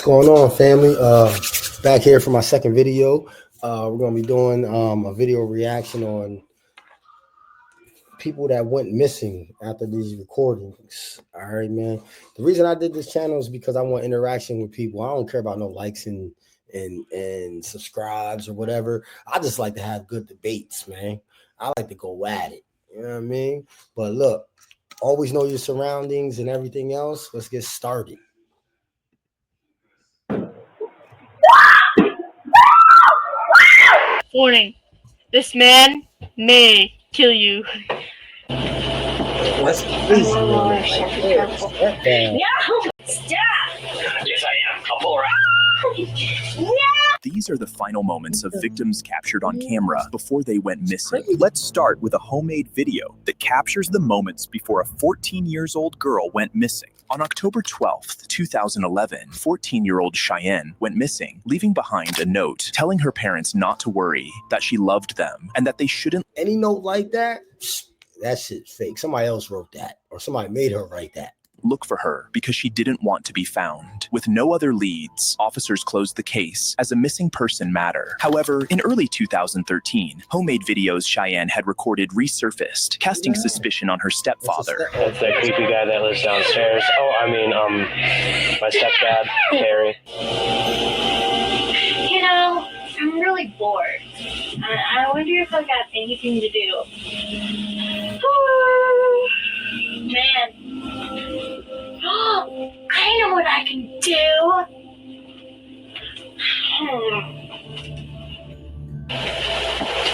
going on, family? Back here for my second video. We're gonna be doing a video reaction on people that went missing after these recordings. All right, man. The reason I did this channel is because I want interaction with people. I don't care about no likes and subscribes or whatever. I just like to have good debates, man. I like to go at it. You know what I mean? But look, always know your surroundings and everything else. Let's get started. Warning, this man may kill you. That's crazy. Yeah, stop! Yes, I am. I'll pull her out. These are the final moments of victims captured on camera before they went missing. Let's start with a homemade video that captures the moments before a 14-year-old girl went missing. On October 12th, 2011, 14-year-old Cheyenne went missing, leaving behind a note telling her parents not to worry, that she loved them, and that they shouldn't. Any note like that, that shit's fake. Somebody else wrote that, or somebody made her write that. Look for her because she didn't want to be found. With no other leads, officers closed the case as a missing person matter. However, in early 2013, homemade videos Cheyenne had recorded resurfaced, casting suspicion on her stepfather. That's that creepy guy that lives downstairs. Oh, I mean, my stepdad, Terry. You know, I'm really bored. I wonder if I got anything to do. Man. I know what I can do.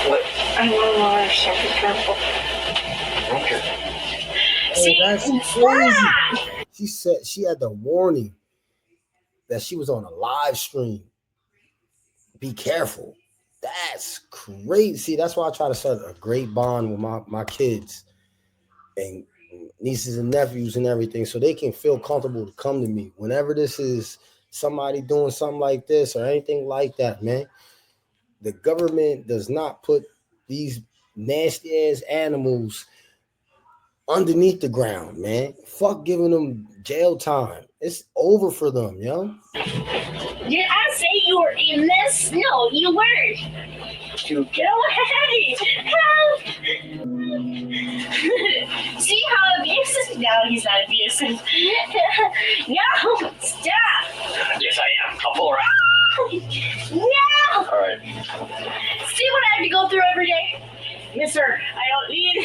What? I want more Shepherd Purple. Okay. Oh, that's crazy. She said she had the warning that she was on a live stream. Be careful. That's crazy. See, that's why I try to set a great bond with my kids and nieces and nephews and everything, so they can feel comfortable to come to me whenever this is somebody doing something like this or anything like that, man. The government does not put these nasty ass animals underneath the ground, man. Fuck giving them jail time. It's over for them, yo. Did I say you were in this? No, you weren't. You go away. Help. See how abusive? No, he's not abusive. No, stop. Yes, I am. I'll pull her out. No. All right. See what I have to go through every day? Mister, I don't need.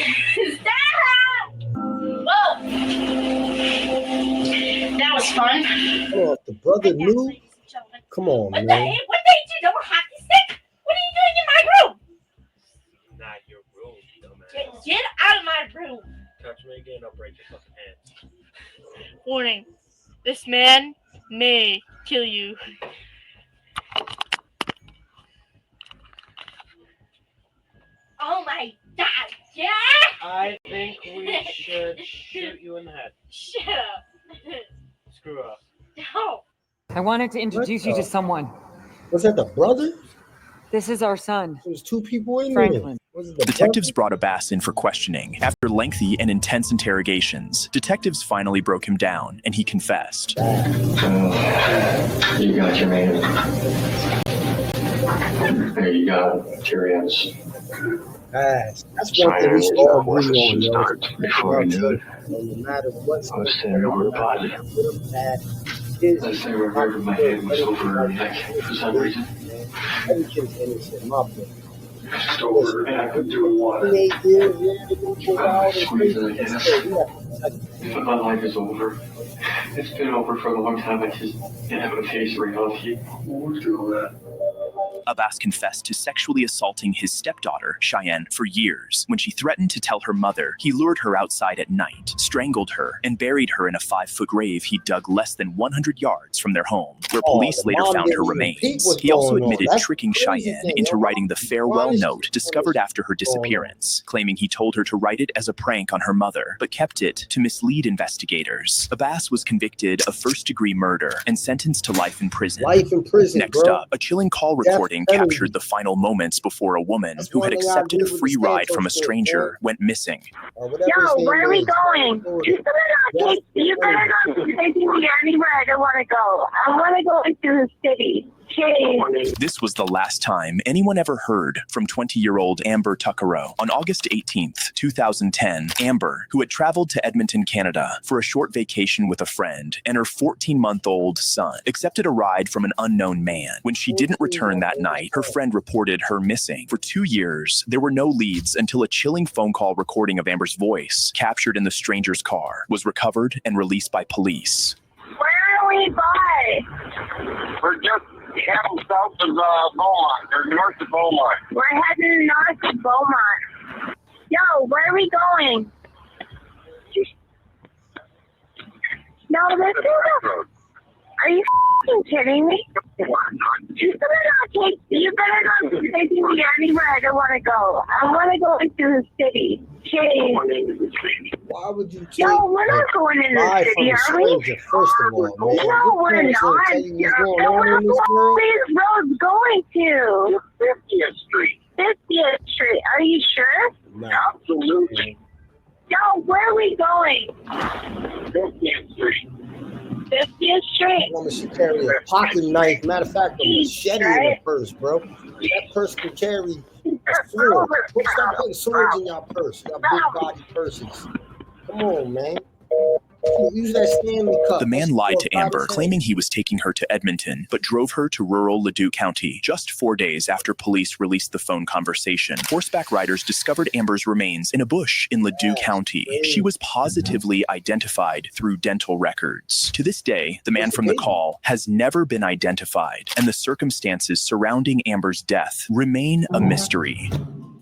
Stop. Whoa. That was fun. Oh, if the brother knew. Come on, what man. The heck? What made you know hockey stick? What are you doing in my room? Not your room, dumbass. Get out of my room. Touch me again, I'll break your fucking hands. Warning, this man may kill you. Oh my God, yeah? I think we should shoot you in the head. Shut up. Screw up. No. I wanted to introduce you to someone. Was that the brother? This is our son, There's two people in Franklin. there. Was it the Detectives brother? brought Abbas in for questioning. After lengthy and intense interrogations, detectives finally broke him down, and he confessed. You got your man. There you go, Tyrians. That's one thing we should all agree on, yo. Before I knew it, No matter what's I was standing over a body. Last thing I remember, my head was over her neck for some reason. Every kid's innocent, my boy. Just over, and I couldn't do what. 28 years, yeah, they go out and Squeezing crazy. it, But my life is over. It's been over for a long time. I just didn't have a face reality. We're through that. Abbas confessed to sexually assaulting his stepdaughter, Cheyenne, for years. When she threatened to tell her mother, he lured her outside at night, strangled her, and buried her in a 5-foot grave he dug less than 100 yards from their home, where police the later mom found her didn't even peep remains. what's He also going on. admitted That's tricking crazy Cheyenne thing, into yo. writing the farewell Why is note she- discovered after her disappearance, claiming he told her to write it as a prank on her mother, but kept it to mislead investigators. Abbas was convicted of first-degree murder and sentenced to life in prison. Life in prison, Next bro. up, a chilling call Death recording recording captured the final moments before a woman who had accepted a free ride from a stranger went missing. Yo, where are we going? You better not take me anywhere I don't want to go. I want to go into the city. This was the last time anyone ever heard from 20-year-old Amber Tuckero. On August 18th, 2010, Amber, who had traveled to Edmonton, Canada for a short vacation with a friend and her 14-month-old son, accepted a ride from an unknown man. When she didn't return that night, her friend reported her missing. For 2 years, there were no leads until a chilling phone call recording of Amber's voice, captured in the stranger's car, was recovered and released by police. Where are we by? We're just heading south of Beaumont, or north of Beaumont. We're heading north of Beaumont. Yo, where are we going? No, this is a... Are you f***ing kidding me? You better not take me anywhere I don't want to go. I want to go into the city. Why would you take No, we're not going into the city, are we? First of all, man. No, we're not. No, where are these roads going to? 50th Street. 50th Street. Are you sure? No. Absolutely. Yo, where are we going? 50th Street. 50th Street. Woman, she carry a pocket knife. Matter of fact, a machete in her purse, bro. That purse can carry a sword. Stop putting swords in y'all purse. Y'all big body purses. Come on, man. Use that Stanley Cup. The man lied to Amber, claiming he was taking her to Edmonton, but drove her to rural Leduc County just 4 days after police released the phone conversation. Horseback riders discovered Amber's remains in a bush in Leduc County. She was positively identified through dental records. To this day, the man from the call has never been identified, and the circumstances surrounding Amber's death remain a mystery.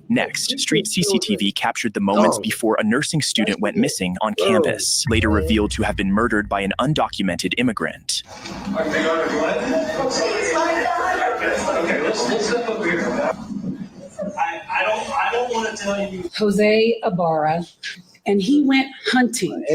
Next, street CCTV captured the moments before a nursing student went missing on campus, later revealed to have been murdered by an undocumented immigrant. I don't want to tell you. Jose Ibarra, and he went hunting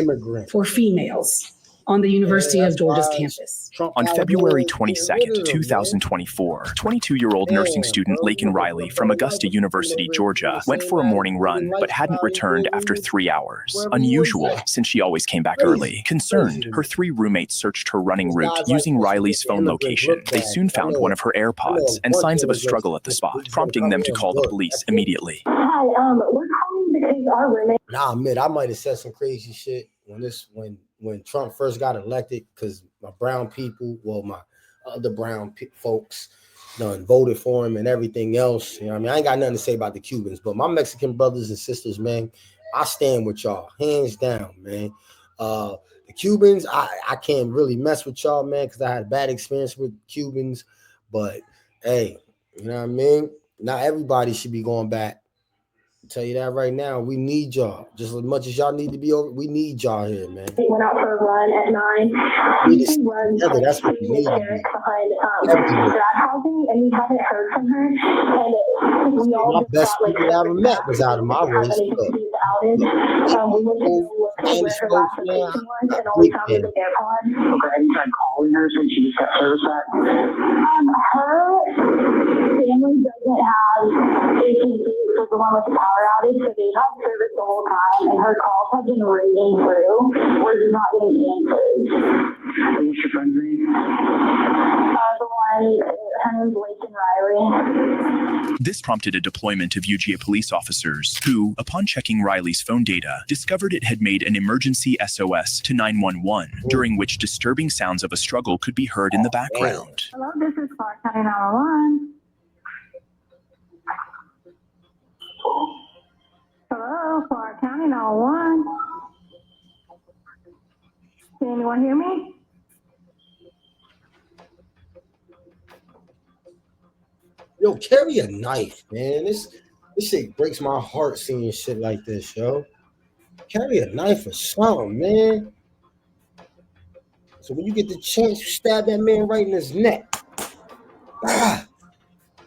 for females on the University of Georgia's campus. On February 22nd, 2024, 22-year-old nursing student Laken Riley from Augusta University, Georgia, went for a morning run but hadn't returned after 3 hours. Unusual, since she always came back early. Concerned, her 3 roommates searched her running route using Riley's phone location. They soon found one of her AirPods and signs of a struggle at the spot, prompting them to call the police immediately. Hi, we're calling because our roommate. Nah, admit, I might have said some crazy shit when Trump first got elected, because my brown people, well, my other brown folks done voted for him and everything else. You know what I mean? I ain't got nothing to say about the Cubans, but my Mexican brothers and sisters, man, I stand with y'all, hands down, man. The Cubans, I can't really mess with y'all, man, because I had a bad experience with Cubans. But, hey, you know what I mean? Not everybody should be going back. Tell you that right now. We need y'all just as much as y'all need to be over. We need y'all here, man. We went out for a run at 9. Together, that's what we need. Behind grad housing, and we haven't heard from her. And we all my best people I ever met was out of my race. We went to look where her last location was, and all we found was an AirPod. Okay, you tried calling her since she got service back? Her family doesn't have AT&T, so the one with the power outage, so they've had service the whole time, and her calls have been ringing through. We're just not getting answers. What's your friend's name? The one, her name's Laken Riley. This prompted a deployment of UGA police officers who, upon checking Riley's phone data, discovered it had made an emergency SOS to 911, during which disturbing sounds of a struggle could be heard in the background. Hello, this is Clark County 911. Hello, Clark County 911. Can anyone hear me? Yo, carry a knife, man. This shit breaks my heart seeing shit like this, yo. Carry a knife or something, man. So when you get the chance, you stab that man right in his neck. Ah,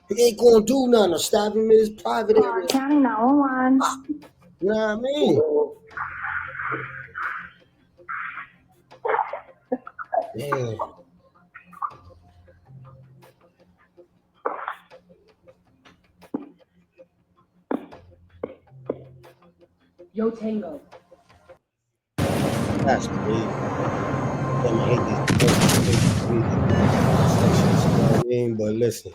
he ain't gonna do nothing. Or stab him in his private area. County 911. You know what I mean? Man. Yo Tango. That's crazy. Damn, I hate these. You know what I mean? But listen.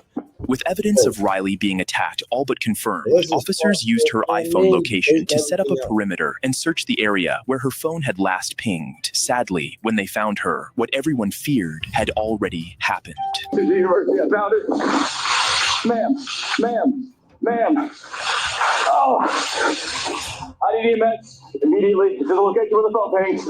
With evidence of Riley being attacked all but confirmed, This is officers used her fucking iPhone crazy. location to They set up a everything up. perimeter and search the area where her phone had last pinged. Sadly, when they found her, what everyone feared had already happened. To the university, I found it. Ma'am. Oh. I need EMS immediately to the location where the phone pinged.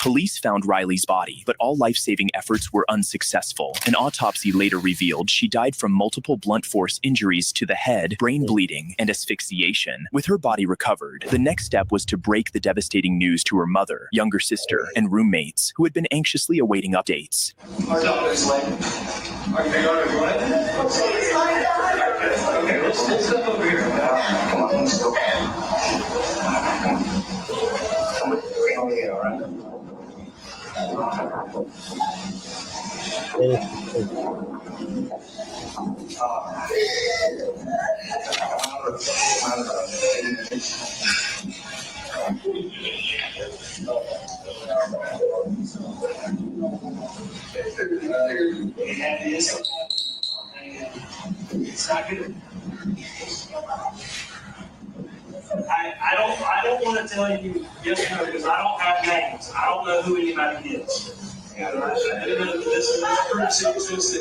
Police found Riley's body, but all life-saving efforts were unsuccessful. An autopsy later revealed she died from multiple blunt force injuries to the head, brain bleeding, and asphyxiation. With her body recovered, the next step was to break the devastating news to her mother, younger sister, and roommates, who had been anxiously awaiting updates. Okay, let's step over here. Come on, let's go. All right. It's not good. I don't want to tell you yes or no because I don't have names. I don't know who anybody is. This is pretty serious.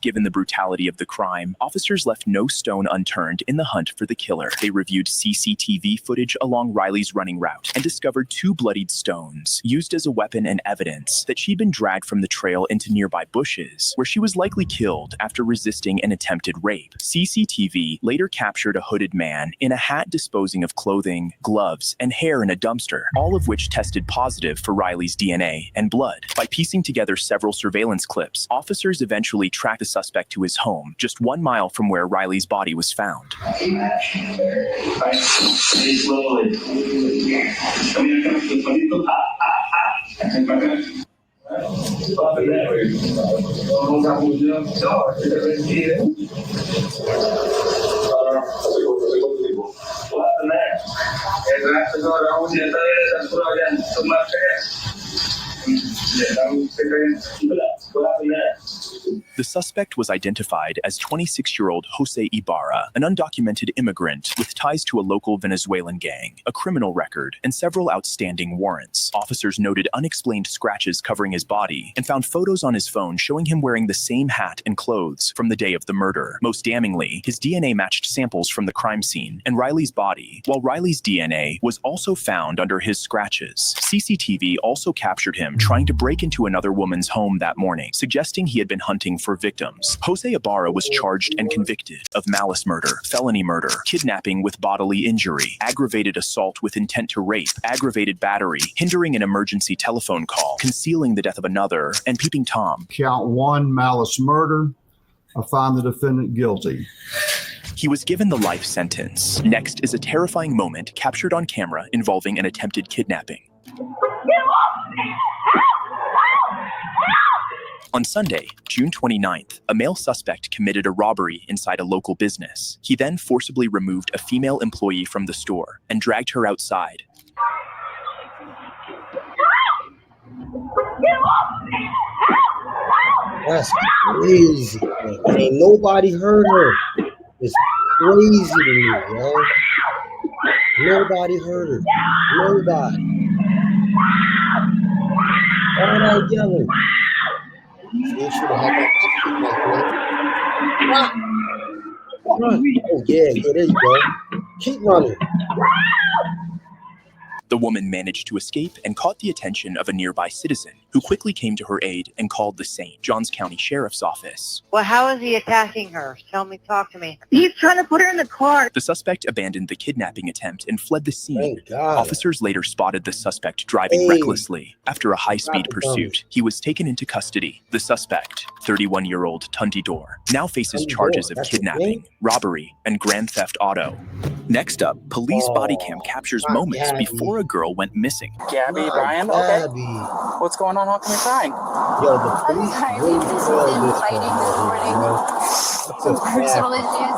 Given the brutality of the crime, officers left no stone unturned in the hunt for the killer. They reviewed CCTV footage along Riley's running route and discovered 2 bloodied stones, used as a weapon and evidence that she'd been dragged from the trail into nearby bushes, where she was likely killed after resisting an attempted rape. CCTV later captured a hooded man in a hat disposing of clothing, gloves, and hair in a dumpster, all of which tested positive for Riley's DNA and blood. By piecing together several surveillance clips, officers eventually tracked the suspect to his home, just 1 mile from where Riley's body was found. The suspect was identified as 26-year-old Jose Ibarra, an undocumented immigrant with ties to a local Venezuelan gang, a criminal record, and several outstanding warrants. Officers noted unexplained scratches covering his body and found photos on his phone showing him wearing the same hat and clothes from the day of the murder. Most damningly, his DNA matched samples from the crime scene and Riley's body, while Riley's DNA was also found under his scratches. CCTV also captured him trying to break into another woman's home that morning, suggesting he had been hunting for victims. Jose Ibarra was charged and convicted of malice murder, felony murder, kidnapping with bodily injury, aggravated assault with intent to rape, aggravated battery, hindering an emergency telephone call, concealing the death of another, and peeping Tom. Count 1, malice murder. I find the defendant guilty. He was given the life sentence. Next is a terrifying moment captured on camera involving an attempted kidnapping. On Sunday, June 29th, a male suspect committed a robbery inside a local business. He then forcibly removed a female employee from the store and dragged her outside. That's crazy. Man. Ain't nobody heard her. It's crazy to me, yo. Nobody heard her. Nobody. All that yelling. They should have had that. Run. Oh, yeah, there you go. Keep running. The woman managed to escape and caught the attention of a nearby citizen, who quickly came to her aid and called the St. Johns County Sheriff's Office. Well, how is he attacking her? Talk to me. He's trying to put her in the car. The suspect abandoned the kidnapping attempt and fled the scene. Officers later spotted the suspect driving recklessly. After a high-speed pursuit, he was taken into custody. The suspect, 31-year-old Tundi Dor, now faces charges of kidnapping, robbery, and grand theft auto. Next up, police body cam captures not moments Gabby. before a girl went missing. Gabby, Not Brian, okay. Gabby. What's going on? How come you're crying? Yo, the police really failed this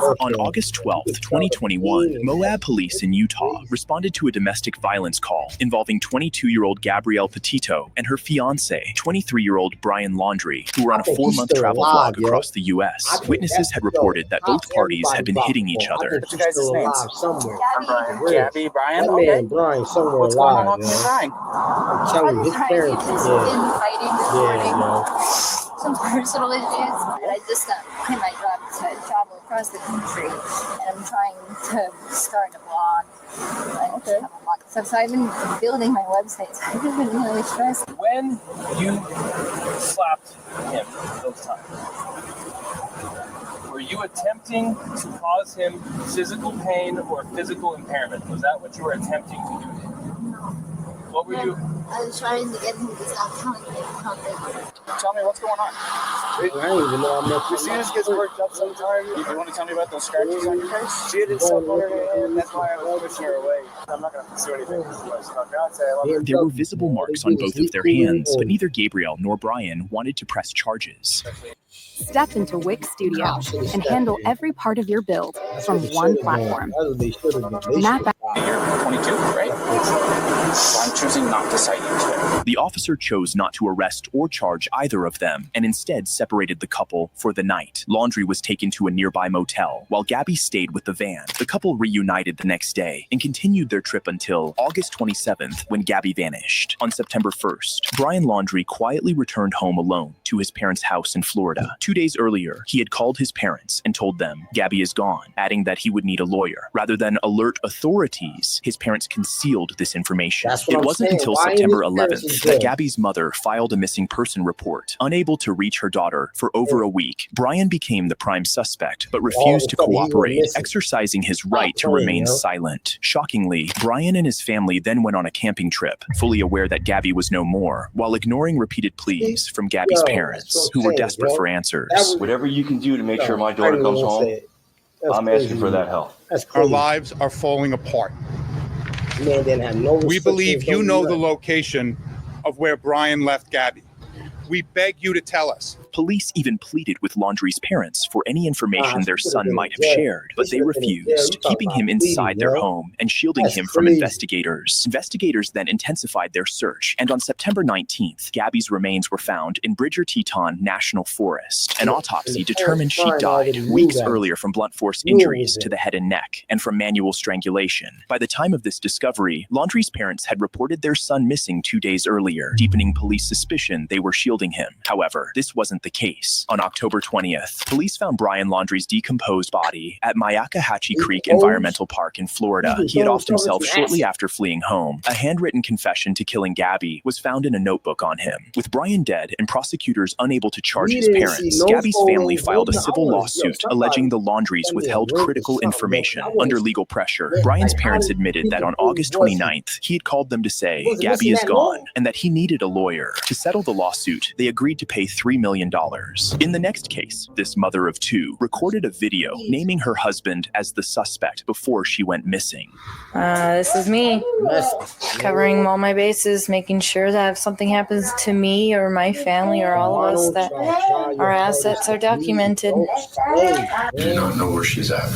one. On August 12th, 2021, Moab police in Utah responded to a domestic violence call involving 22-year-old Gabrielle Petito and her fiancé, 23-year-old Brian Laundrie, who were on a 4-month travel vlog across the U.S. Witnesses had reported that both parties had been hitting each other. What's your guys' names? Somewhere. I'm Brian. Gabby, Brian, That okay. man Brian somewhere What's going on? alive, How come you're yo. crying? I'm telling you, his parents, Some personal issues, and I just quit my job to travel across the country, and I'm trying to start a blog. Okay. So I've been building my website, so I've been really stressed. When you slapped him those times, were you attempting to cause him physical pain or physical impairment? Was that what you were attempting to do to him? What were you? I was trying to get him to stop telling me something. Tell me what's going on. I don't even know how much. You see this gets worked up sometimes. You want to tell me about those scratches on your face? She didn't step on her hand. That's why I was pushing her away. I'm not going to pursue anything. This is my fiance. I love her. There were visible marks on both of their hands, but neither Gabrielle nor Brian wanted to press charges. Step into Wix Studio and handle every part of your build from one platform. Map out. You're 22, right? So I'm choosing not to cite you today. The officer chose not to arrest or charge either of them and instead separated the couple for the night. Laundrie was taken to a nearby motel while Gabby stayed with the van. The couple reunited the next day and continued their trip until August 27th when Gabby vanished. On September 1st, Brian Laundrie quietly returned home alone to his parents' house in Florida. 2 days earlier, he had called his parents and told them Gabby is gone, adding that he would need a lawyer. Rather than alert authorities, his parents concealed this information. It wasn't until September 11th that Gabby's mother filed a missing person report. Unable to reach her daughter for over a week, Brian became the prime suspect, but refused to cooperate, exercising his right to remain silent. Shockingly, Brian and his family then went on a camping trip, fully aware that Gabby was no more, while ignoring repeated pleas from Gabby's parents, who were desperate for answers. Whatever you can do to make sure my daughter comes home, I'm asking for that help. Our lives are falling apart. Man didn't have no We believe restrictions, you no know the nothing. location of where Brian left Gabby. We beg you to tell us. Police even pleaded with Laundrie's parents for any information their son might have dead. shared, but they refused, keeping him inside their home and shielding him from investigators. Investigators then intensified their search, and on September 19th, Gabby's remains were found in Bridger Teton National Forest. An autopsy determined she died weeks earlier from blunt force injuries to the head and neck, and from manual strangulation. By the time of this discovery, Laundrie's parents had reported their son missing 2 days earlier, deepening police suspicion they were shielding him. However, this wasn't the case. On October 20th, police found Brian Laundrie's decomposed body at Myakkahatchee Creek Environmental Park in Florida. He had offed himself shortly after fleeing home. A handwritten confession to killing Gabby was found in a notebook on him. With Brian dead and prosecutors unable to charge his parents, Gabby's family filed a civil lawsuit alleging the Laundries withheld critical information under legal pressure. Brian's parents admitted that on August 29th, he had called them to say Gabby is gone and that he needed a lawyer. To settle the lawsuit, they agreed to pay $3 million. In the next case, this mother of two recorded a video naming her husband as the suspect before she went missing. This is me, covering all my bases, making sure that if something happens to me or my family or all of us, that our assets are documented. Do you not know where she's at?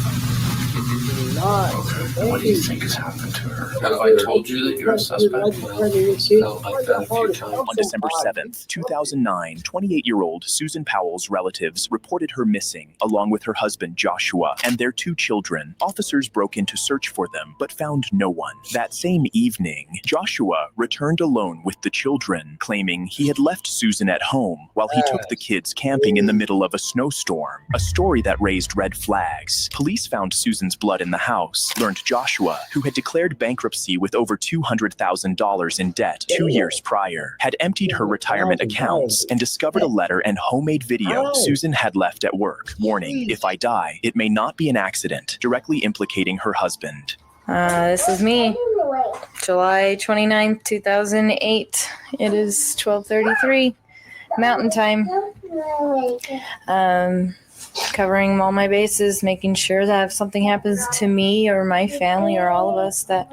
Okay. What do you think has happened to her? Have I told you that you're a suspect? Felt like that a few times. On December 7th, 2009, 28-year-old Susan Powell's relatives reported her missing, along with her husband Joshua and their 2 children. Officers broke in to search for them, but found no one. That same evening, Joshua returned alone with the children, claiming he had left Susan at home while he took the kids camping in the middle of a snowstorm, a story that raised red flags. Police found Susan's blood in the house, learned Joshua, who had declared bankruptcy with over $200,000 in debt 2 years prior, had emptied her retirement accounts and discovered a letter and homemade video Susan had left at work, warning, "If I die, it may not be an accident," directly implicating her husband. This is me, July 29th, 2008. It is 12:33 Mountain Time. covering all my bases, making sure that if something happens to me or my family or all of us, that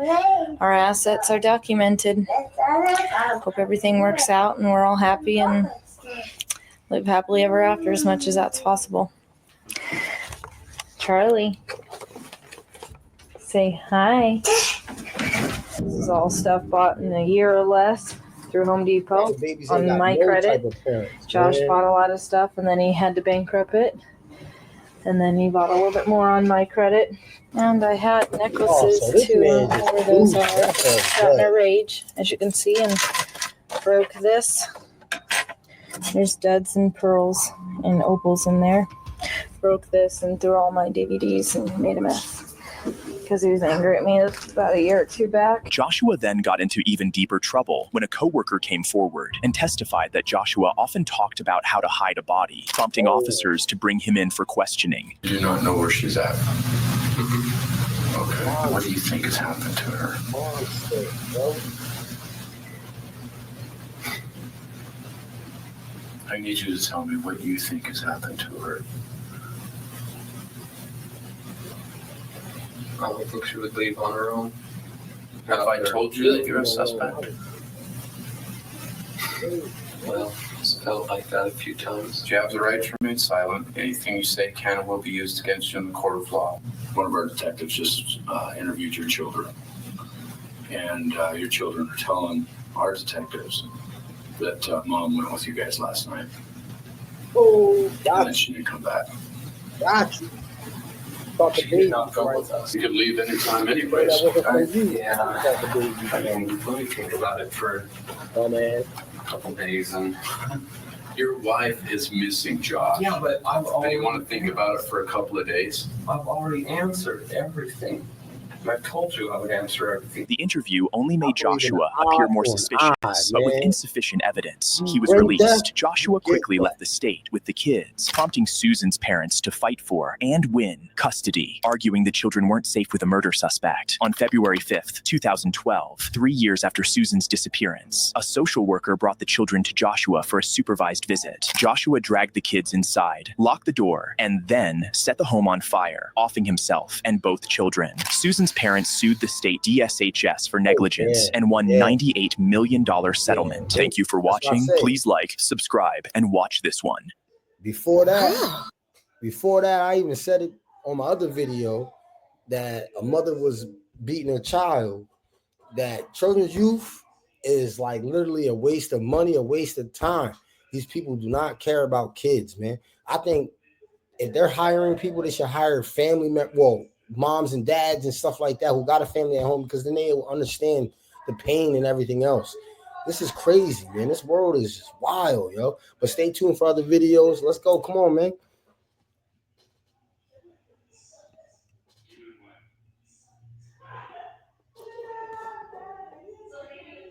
our assets are documented. Hope everything works out and we're all happy and live happily ever after as much as that's possible. Charlie, say hi. This is all stuff bought in a year or less through Home Depot on my credit. Josh bought a lot of stuff and then he had to bankrupt it. And then he bought a little bit more on my credit. And I had necklaces too. Where those are. Got in a rage, as you can see, and broke this. There's studs and pearls and opals in there. Broke this and threw all my DVDs and made a mess. Because he was angry at me about a year or two back. Joshua then got into even deeper trouble when a coworker came forward and testified that Joshua often talked about how to hide a body, prompting officers to bring him in for questioning. You do not know where she's at. Okay. What do you think has happened to her? I need you to tell me what you think has happened to her. I don't think she would leave on her own. Have I told you that you're a suspect? Well, it's felt like that a few times. You have the right to remain silent. Anything you say can and will be used against you in the court of law. One of our detectives just interviewed your children. And your children are telling our detectives that Mom went with you guys last night. Oh, and then she didn't come back. Gotcha. She did not go with us. You could leave anytime anyways. Yeah. I mean, let me think about it for a couple days. And your wife is missing, Josh. Yeah, but I've already... And you want to think about it for a couple of days? I've already answered everything. I told you I would answer everything. The interview only made Joshua appear more suspicious, but with insufficient evidence, he was released. Joshua quickly left the state with the kids, prompting Susan's parents to fight for and win custody, arguing the children weren't safe with a murder suspect. On February 5th, 2012, 3 years after Susan's disappearance, a social worker brought the children to Joshua for a supervised visit. Joshua dragged the kids inside, locked the door, and then set the home on fire, offing himself and both children. Susan's parents sued the state DSHS for negligence and won $98 million settlement. Thank you for watching. Please like, subscribe, and watch this one. Before that, I even said it on my other video that a mother was beating her child, that children's youth is like literally a waste of money, a waste of time. These people do not care about kids, man. I think if they're hiring people, they should hire family members, moms and dads and stuff like that who got a family at home, because then they will understand the pain and everything else. This is crazy, man. This world is just wild, yo. But stay tuned for other videos. Let's go. Come on, man.